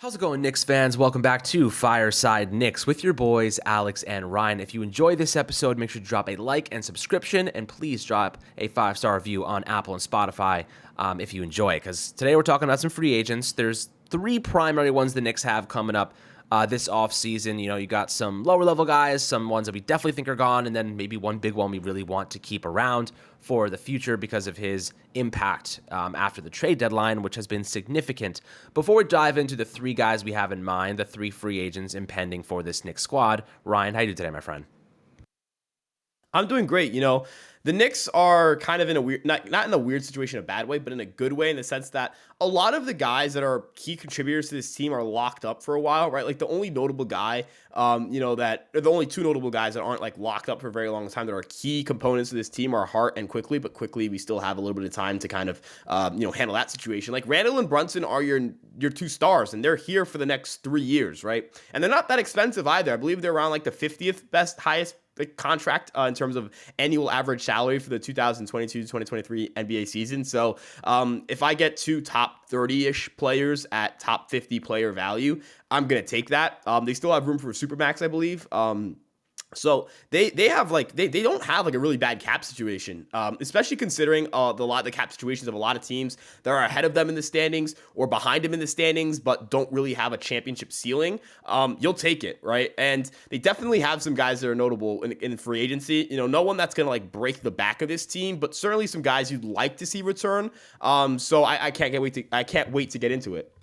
How's it going, Knicks fans? Welcome back to Fireside Knicks with your boys, Alex and Ryan. If you enjoy this episode, make sure to drop a like and subscription, and please drop a 5-star review on Apple and Spotify if you enjoy it, because today we're talking about some free agents. There's three primary ones the Knicks have coming up this offseason. You know, you got some lower-level guys, some ones that we definitely think are gone, and then maybe one big one we really want to keep around for the future because of his impact after the trade deadline, which has been significant. Before we dive into the three guys we have in mind, the three free agents impending for this Knicks squad, Ryan, how you do today, my friend? I'm doing great. The Knicks are kind of in a weird, not in a weird situation, a bad way, but in a good way, in the sense that a lot of the guys that are key contributors to this team are locked up for a while, right? Like the only notable guy, the only two notable guys that aren't like locked up for a very long time that are key components of this team are Hart and Quickly, but Quickly we still have a little bit of time to kind of, handle that situation. Like Randall and Brunson are your two stars, and they're here for the next 3 years, right? And they're not that expensive either. I believe they're around like the 50th highest contract in terms of annual average salary for the 2022-2023 NBA season. So if I get two top 30-ish players at top 50 player value, I'm going to take that. They still have room for a supermax, I believe. So they have they don't have like a really bad cap situation, especially considering the cap situations of a lot of teams that are ahead of them in the standings or behind them in the standings, but don't really have a championship ceiling. You'll take it, right? And they definitely have some guys that are notable in free agency. No one that's gonna like break the back of this team, but certainly some guys you'd like to see return. So I can't wait to get into it.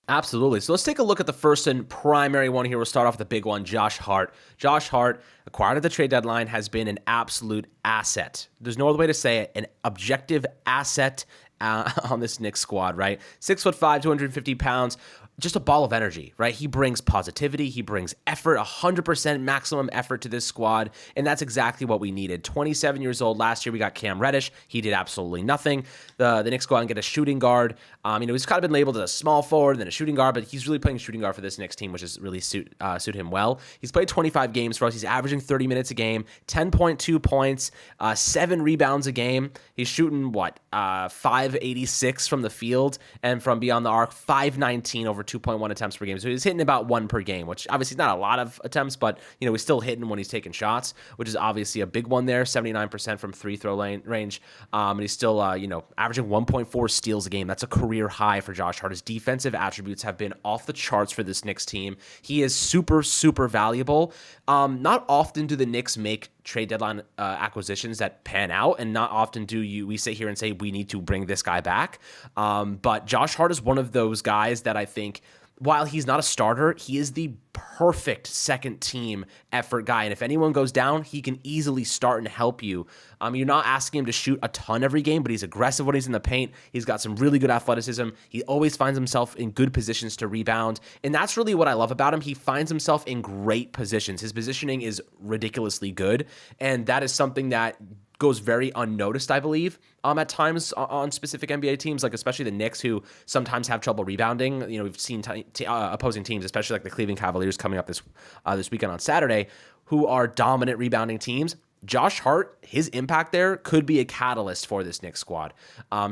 Absolutely. So let's take a look at the first and primary one here. We'll start off with the big one, Josh Hart. Josh Hart, acquired at the trade deadline, has been an absolute asset. There's no other way to say it, an objective asset on this Knicks squad, right? 6'5", 250 pounds, just a ball of energy, right? He brings positivity, he brings effort, 100% maximum effort to this squad, and that's exactly what we needed. 27 years old. Last year we got Cam Reddish. He did absolutely nothing. The Knicks go out and get a shooting guard. He's kind of been labeled as a small forward, then a shooting guard, but he's really playing shooting guard for this Knicks team, which is really suit him well. He's played 25 games for us. He's averaging 30 minutes a game, 10.2 points, 7 rebounds a game. He's shooting, 586 from the field, and from beyond the arc, 519 over 2.1 attempts per game. So he's hitting about one per game, which obviously not a lot of attempts, but he's still hitting when he's taking shots, which is obviously a big one there. 79% from free throw range, and he's still averaging 1.4 steals a game. That's a career high for Josh Hart. His defensive attributes have been off the charts for this Knicks team. He is super, super valuable. Not often do the Knicks make trade deadline acquisitions that pan out, and not often do we sit here and say we need to bring this guy back. But Josh Hart is one of those guys that I think, while he's not a starter, he is the perfect second team effort guy. And if anyone goes down, he can easily start and help you. You're not asking him to shoot a ton every game, but he's aggressive when he's in the paint. He's got some really good athleticism. He always finds himself in good positions to rebound. And that's really what I love about him. He finds himself in great positions. His positioning is ridiculously good. And that is something that goes very unnoticed, I believe, at times on specific NBA teams, like especially the Knicks, who sometimes have trouble rebounding. We've seen opposing teams, especially like the Cleveland Cavaliers coming up this weekend on Saturday, who are dominant rebounding teams. Josh Hart, his impact there could be a catalyst for this Knicks squad.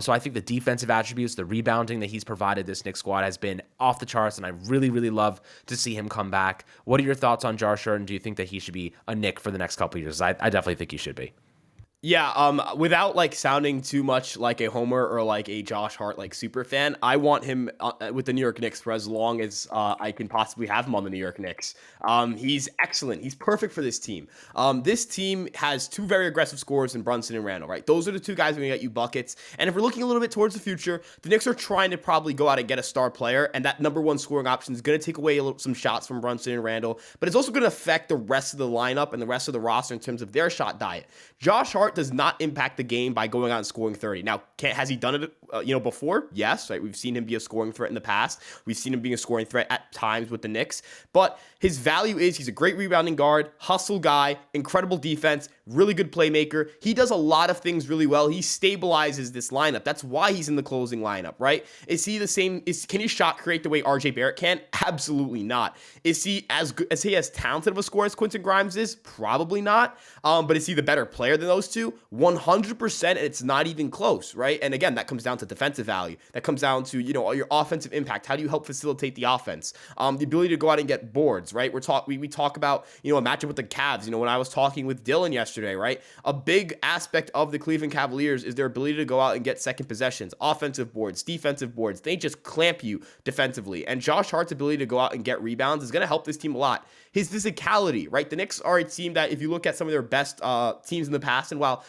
So I think the defensive attributes, the rebounding that he's provided this Knicks squad has been off the charts, and I really, really love to see him come back. What are your thoughts on Josh Hart, and do you think that he should be a Knick for the next couple of years? I definitely think he should be. Yeah, without like sounding too much like a homer or like a Josh Hart like super fan, I want him with the New York Knicks for as long as I can possibly have him on the New York Knicks. He's excellent. He's perfect for this team. This team has two very aggressive scorers in Brunson and Randall, right? Those are the two guys who are going to get you buckets. And if we're looking a little bit towards the future, the Knicks are trying to probably go out and get a star player, and that number one scoring option is going to take away some shots from Brunson and Randall, but it's also going to affect the rest of the lineup and the rest of the roster in terms of their shot diet. Josh Hart does not impact the game by going out and scoring 30. Now, has he done it, before? Yes, right? We've seen him be a scoring threat in the past. We've seen him being a scoring threat at times with the Knicks. But his value is he's a great rebounding guard, hustle guy, incredible defense, really good playmaker. He does a lot of things really well. He stabilizes this lineup. That's why he's in the closing lineup, right? Is he the same? Can he shot create the way RJ Barrett can? Absolutely not. Is he as talented of a scorer as Quentin Grimes is? Probably not. But is he the better player than those two? to? 100%, and it's not even close, right? And again, that comes down to defensive value. That comes down to, your offensive impact. How do you help facilitate the offense? The ability to go out and get boards, right? We talk about, a matchup with the Cavs. When I was talking with Dylan yesterday, right? A big aspect of the Cleveland Cavaliers is their ability to go out and get second possessions, offensive boards, defensive boards. They just clamp you defensively. And Josh Hart's ability to go out and get rebounds is going to help this team a lot. His physicality, right? The Knicks are a team that, if you look at some of their best teams in the past, and while,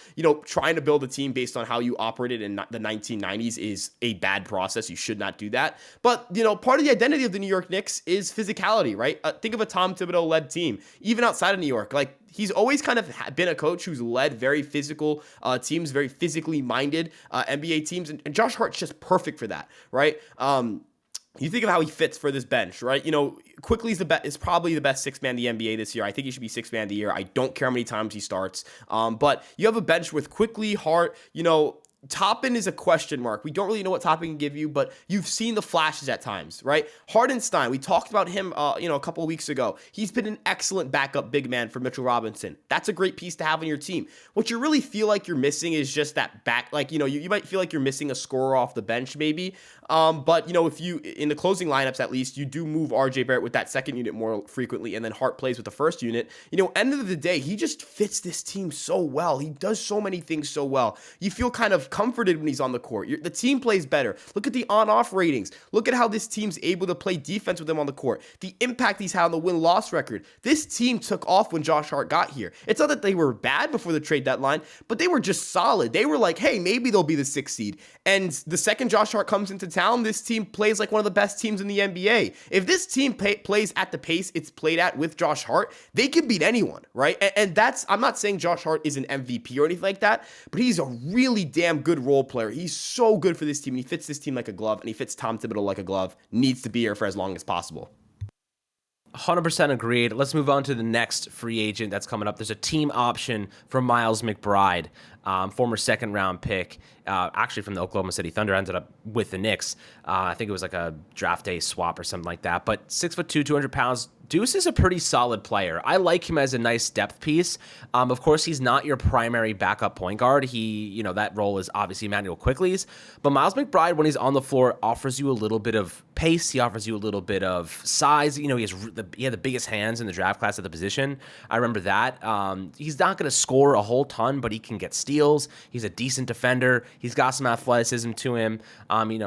trying to build a team based on how you operated in the 1990s is a bad process. You should not do that. But, part of the identity of the New York Knicks is physicality, right? Think of a Tom Thibodeau-led team, even outside of New York. Like, he's always kind of been a coach who's led very physical teams, very physically minded NBA teams. And Josh Hart's just perfect for that, right? You think of how he fits for this bench, right? Quickly is probably the best sixth man in the NBA this year. I think he should be sixth man of the year. I don't care how many times he starts. But you have a bench with Quickly, Hart, Toppin is a question mark. We don't really know what Toppin can give you, but you've seen the flashes at times, right? Hardenstein, we talked about him, a couple of weeks ago. He's been an excellent backup big man for Mitchell Robinson. That's a great piece to have on your team. What you really feel like you're missing is just that back, you might feel like you're missing a scorer off the bench maybe. But if you, in the closing lineups at least, you do move RJ Barrett with that second unit more frequently, and then Hart plays with the first unit. End of the day, he just fits this team so well. He does so many things so well. You feel kind of comforted when he's on the court. The team plays better. Look at the on-off ratings. Look at how this team's able to play defense with him on the court. The impact he's had on the win-loss record. This team took off when Josh Hart got here. It's not that they were bad before the trade deadline, but they were just solid. They were like, hey, maybe they'll be the 6th seed. And the second Josh Hart comes into town, this team plays like one of the best teams in the NBA. If this team plays at the pace it's played at with Josh Hart, they can beat anyone, right? And that's, I'm not saying Josh Hart is an MVP or anything like that, but he's a really damn good role player. He's so good for this team. He fits this team like a glove, and he fits Tom Thibodeau like a glove. Needs to be here for as long as possible. 100% agreed. Let's move on to the next free agent that's coming up. There's a team option for Miles McBride, former second-round pick, actually from the Oklahoma City Thunder, ended up with the Knicks. I think it was like a draft day swap or something like that. But 6'2", 200 pounds. Deuce is a pretty solid player. I like him as a nice depth piece. Of course, he's not your primary backup point guard. He, that role is obviously Emmanuel Quickley's. But Miles McBride, when he's on the floor, offers you a little bit of pace. He offers you a little bit of size. He had the biggest hands in the draft class at the position. I remember that. He's not going to score a whole ton, but he can get steals. He's a decent defender. He's got some athleticism to him.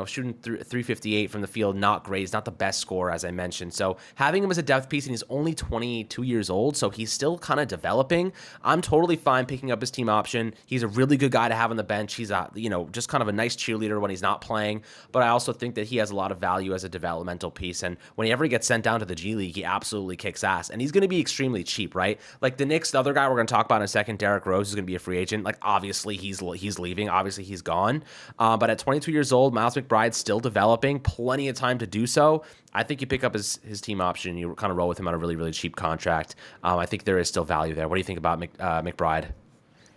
Shooting 358 from the field, not great. He's not the best scorer, as I mentioned. So having him as a depth piece, and he's only 22 years old, so he's still kind of developing. I'm totally fine picking up his team option. He's a really good guy to have on the bench. He's just kind of a nice cheerleader when he's not playing, but I also think that he has a lot of value as a developmental piece, and whenever he gets sent down to the G League, he absolutely kicks ass, and he's going to be extremely cheap, right? Like the Knicks, the other guy we're going to talk about in a second, Derrick Rose, is going to be a free agent. Like obviously he's leaving, obviously he's gone, but at 22 years old, Miles McBride's still developing, plenty of time to do so. I think you pick up his team option and you kind of roll with him on a really, really cheap contract. I think there is still value there. What do you think about McBride?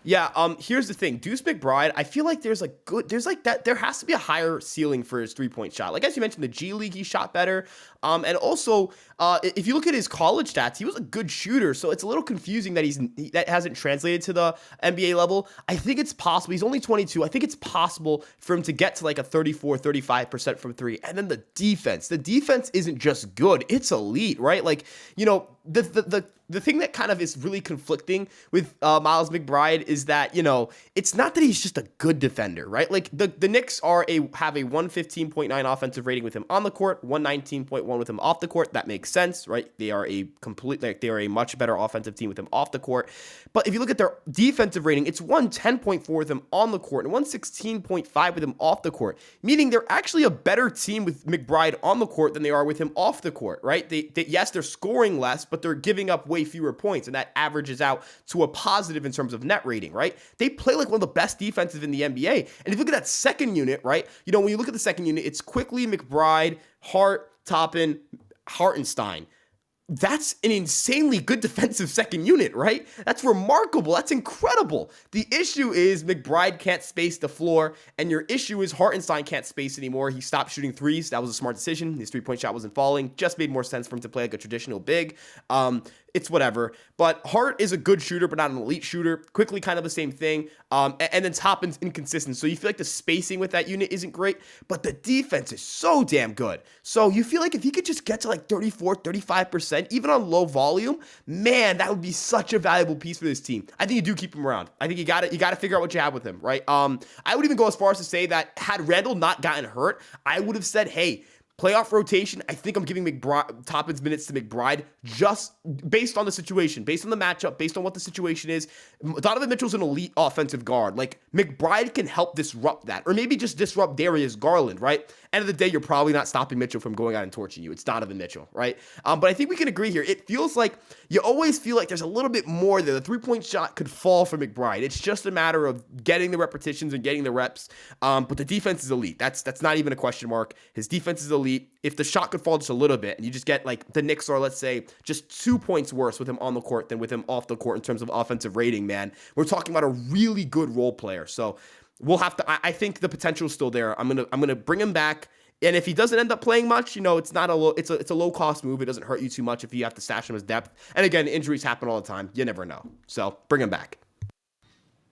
Yeah, here's the thing. Deuce McBride, I feel like there has to be a higher ceiling for his three-point shot. Like as you mentioned, the G League, he shot better. And also, if you look at his college stats, he was a good shooter. So it's a little confusing that that hasn't translated to the NBA level. I think it's possible. He's only 22. I think it's possible for him to get to like a 34-35% from three. And then the defense isn't just good. It's elite, right? Like, the thing that kind of is really conflicting with Miles McBride is that, it's not that he's just a good defender, right? Like the Knicks have a 115.9 offensive rating with him on the court, 119.1 with him off the court. That makes sense, right? They are a much better offensive team with him off the court. But if you look at their defensive rating, it's 110.4 with him on the court and 116.5 with him off the court, meaning they're actually a better team with McBride on the court than they are with him off the court, right? Yes, they're scoring less, but they're giving up way fewer points, and that averages out to a positive in terms of net rating, right? They play like one of the best defenses in the NBA. And if you look at that second unit, right? When you look at the second unit, it's Quickly, McBride, Hart, Toppin, Hartenstein. That's an insanely good defensive second unit, right? That's remarkable. That's incredible. The issue is McBride can't space the floor, and your issue is Hartenstein can't space anymore. He stopped shooting threes. That was a smart decision. His three-point shot wasn't falling. Just made more sense for him to play like a traditional big. it's whatever. But Hart is a good shooter, but not an elite shooter. Quickly, kind of the same thing. And then Toppin's inconsistent. So you feel like the spacing with that unit isn't great, but the defense is so damn good. So you feel like if he could just get to like 34, 35%, even on low volume, man, that would be such a valuable piece for this team. I think you do keep him around. I think you got to figure out what you have with him, right? I would even go as far as to say that had Randall not gotten hurt, I would have said, hey, playoff rotation, I think I'm giving Toppin's minutes to McBride just based on the situation, based on the matchup, based on what the situation is. Donovan Mitchell's an elite offensive guard. Like, McBride can help disrupt that, or maybe just disrupt Darius Garland, right? End of the day, you're probably not stopping Mitchell from going out and torching you. It's Donovan Mitchell, right? But I think we can agree here. It feels like you always feel like there's a little bit more there. The three-point shot could fall for McBride. It's just a matter of getting the repetitions and getting the reps. But the defense is elite. That's not even a question mark. His defense is elite. If the shot could fall just a little bit and you just get like the Knicks are, let's say, just 2 points worse with him on the court than with him off the court in terms of offensive rating, man, we're talking about a really good role player. So we'll have to, I think the potential is still there. I'm going to bring him back. And if he doesn't end up playing much, it's not it's a low cost move. It doesn't hurt you too much if you have to stash him as depth. And again, injuries happen all the time. You never know. So bring him back.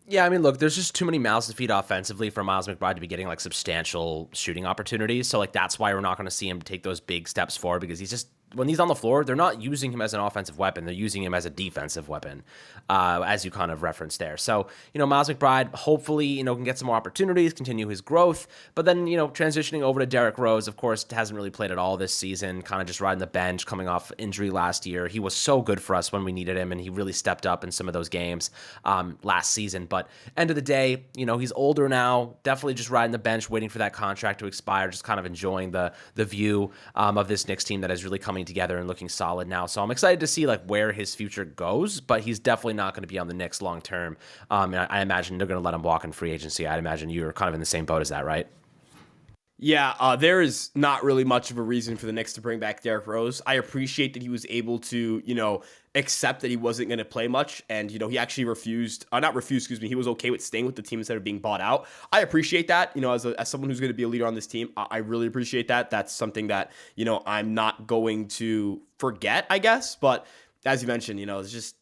Yeah, I mean, look, there's just too many mouths to feed offensively for Miles McBride to be getting like substantial shooting opportunities. So like that's why we're not going to see him take those big steps forward, because he's just, when he's on the floor, they're not using him as an offensive weapon. They're using him as a defensive weapon, as you kind of referenced there. So, Miles McBride, hopefully, can get some more opportunities, continue his growth. But then, transitioning over to Derrick Rose, of course, hasn't really played at all this season, kind of just riding the bench, coming off injury last year. He was so good for us when we needed him, and he really stepped up in some of those games last season. But end of the day, he's older now, definitely just riding the bench, waiting for that contract to expire, just kind of enjoying the view of this Knicks team that is really coming together and looking solid now. So I'm excited to see like where his future goes, but he's definitely not going to be on the Knicks long term. And I imagine they're going to let him walk in free agency. I'd imagine you're kind of in the same boat as that, right? Yeah, there is not really much of a reason for the Knicks to bring back Derrick Rose. I appreciate that he was able to, accept that he wasn't going to play much. And, he actually he was okay with staying with the team instead of being bought out. I appreciate that, as someone who's going to be a leader on this team. I really appreciate that. That's something that, I'm not going to forget, I guess. But as you mentioned,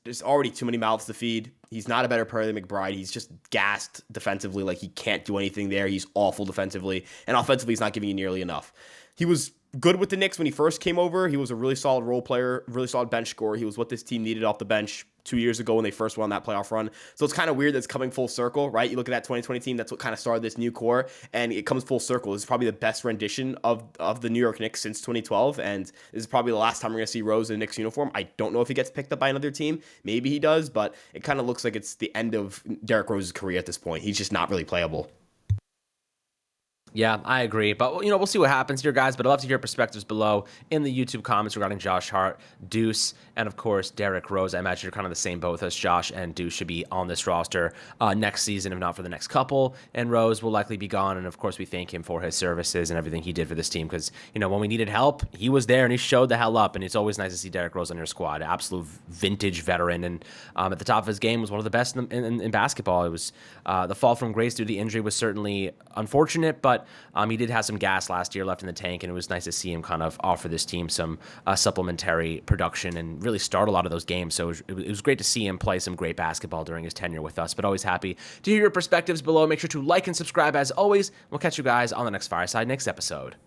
there's already too many mouths to feed. He's not a better player than McBride. He's just gassed defensively. Like, he can't do anything there. He's awful defensively. And offensively, he's not giving you nearly enough. He was good with the Knicks when he first came over. He was a really solid role player, really solid bench scorer. He was what this team needed off the bench 2 years ago when they first won that playoff run. So it's kind of weird that it's coming full circle, right? You look at that 2020 team, that's what kind of started this new core, and it comes full circle. This is probably the best rendition of the New York Knicks since 2012, and this is probably the last time we're going to see Rose in a Knicks uniform. I don't know if he gets picked up by another team. Maybe he does, but it kind of looks like it's the end of Derrick Rose's career at this point. He's just not really playable. Yeah, I agree. But, we'll see what happens here, guys. But I'd love to hear perspectives below in the YouTube comments regarding Josh Hart, Deuce, and, of course, Derrick Rose. I imagine you're kind of the same boat with us. Josh and Deuce should be on this roster next season, if not for the next couple. And Rose will likely be gone. And, of course, we thank him for his services and everything he did for this team. Because, when we needed help, he was there and he showed the hell up. And it's always nice to see Derrick Rose on your squad. Absolute vintage veteran. And at the top of his game was one of the best in basketball. It was the fall from grace due to the injury was certainly unfortunate, but he did have some gas last year left in the tank, and it was nice to see him kind of offer this team some supplementary production and really start a lot of those games. So it was great to see him play some great basketball during his tenure with us, but always happy to hear your perspectives below. Make sure to like and subscribe as always. We'll catch you guys on the next Fireside Knicks episode.